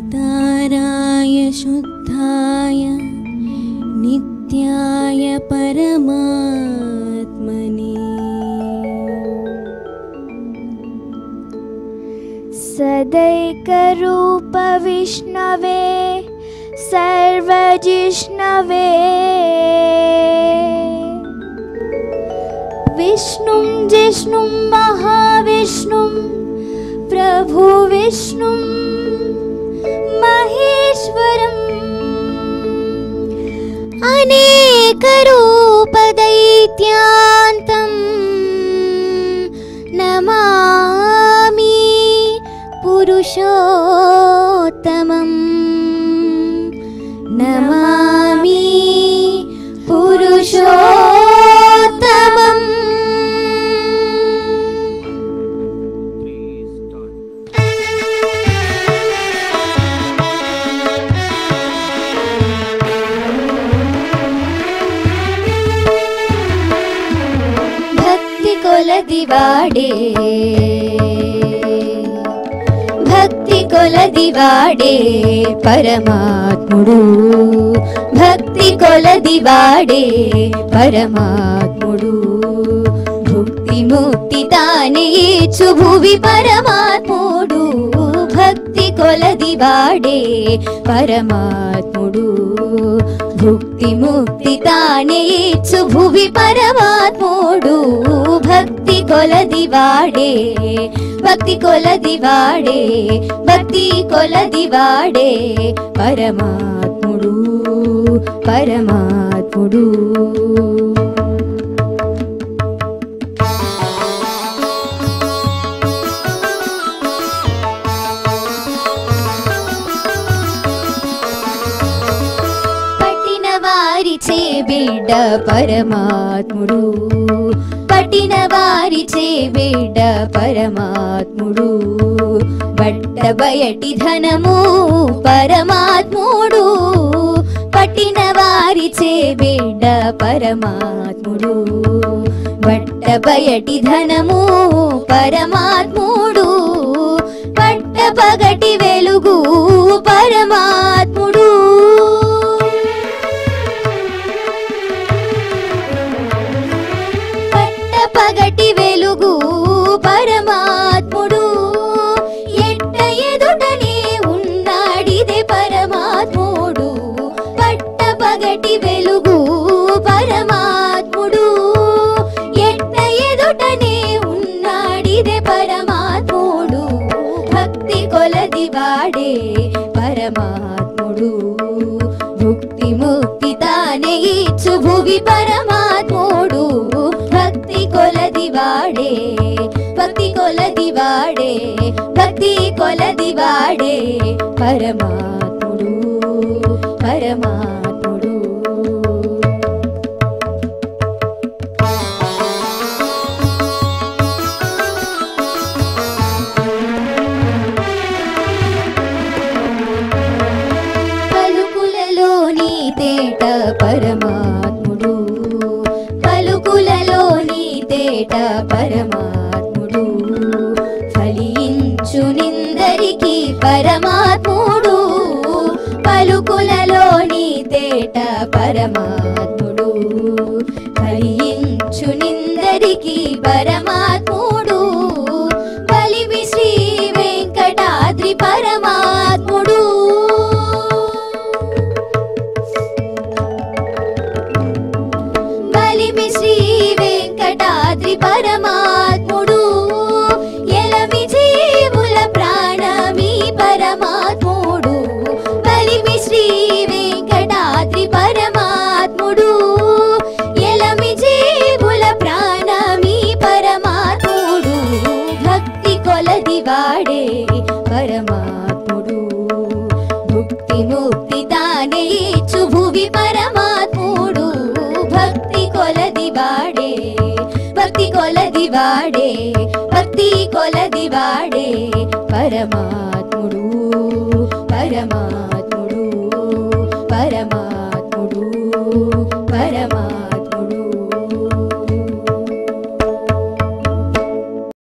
अविताराय शुद्धाय नित्याय परमात्मने सदैकरूप विष्णवे सर्वजिष्णवे विष्णुं जिष्णुं महाविष्णुं प्रभु विष्णुं महेश्वरम् अनेकरूपदैत्यान्तं नमामि पुरुषोत्तमं नमामि पुरुषोत्तमम् కొలదివాడే భక్తి కొలదివాడే పరమాత్ముడు భక్తి కొలదివాడే పరమాత్ముడు భుక్తి ముక్తి తానే ఇచ్చు భువి పరమాత్ముడు భక్తి కొలదివాడే పరమాత్ముడు భుక్తి ముక్తి తానే ఇచ్చు భువి పరమాత్ముడు భక్తి కొలదివాడే భక్తి కొలదివాడే భక్తి కొలదివాడే పరమాత్ముడు పరమాత్ముడు వారిచే బిడ్డ పరమాత్ముడు పట్టిన వారిచే బిడ్డ పరమాత్ముడు బట్ట బయటి ధనము పరమాత్ముడు పట్టిన వారిచే బిడ్డ పరమాత్ముడు బట్ట బయటి ధనము పరమాత్ముడు పట్ట పగటి వెలుగు పరమాత్ముడు పగటి వెలుగు పరమాత్ముడు ఎట్ట ఎదుటనే ఉన్నాడిదే పరమాత్ముడు పట్ట పగటి వెలుగు పరమాత్ముడు ఎట్ట ఎదుటనే ఉన్నాడిదే పరమాత్ముడు భక్తి కొలదివాడే పరమాత్ముడు భుక్తి ముక్తి తానే ఇచ్చు భువి పరమాత్ముడు భక్తి కొలదివాడే భక్తి కొలదివాడే భక్తి కొలదివాడే పరమాత్ముడు పరమాత్ముడు పలుకులలోని తేట పరమాత్ముడు పలుకులలోని తేట పరమాత్ముడు ఫలించు నిందరికి పరమాత్ముడు పలుకులలోని తేట పరమాత్ముడు ఫలించు నిందరికి పరమాత్ముడు బలిమి శ్రీ వెంకటాద్రి పరమాత్ముడు బలిమి శ్రీ వెంకటాద్రి పరమాత్ముడు ఎలమి జీవుల ప్రాణమి పరమాత్ముడు బలిమి శ్రీ వెంకటాద్రి పరమాత్ముడు ఎలమి జీవుల ప్రాణమి పరమాత్ముడు భక్తి కొలదివాడే పరమాత్ముడు భుక్తి ముక్తి తానే ఇచ్చు భువి పరమాత్ముడు భక్తి కొలదివాడే భక్తి కొలదివాడే భక్తి కొలదివాడే పరమాత్ముడు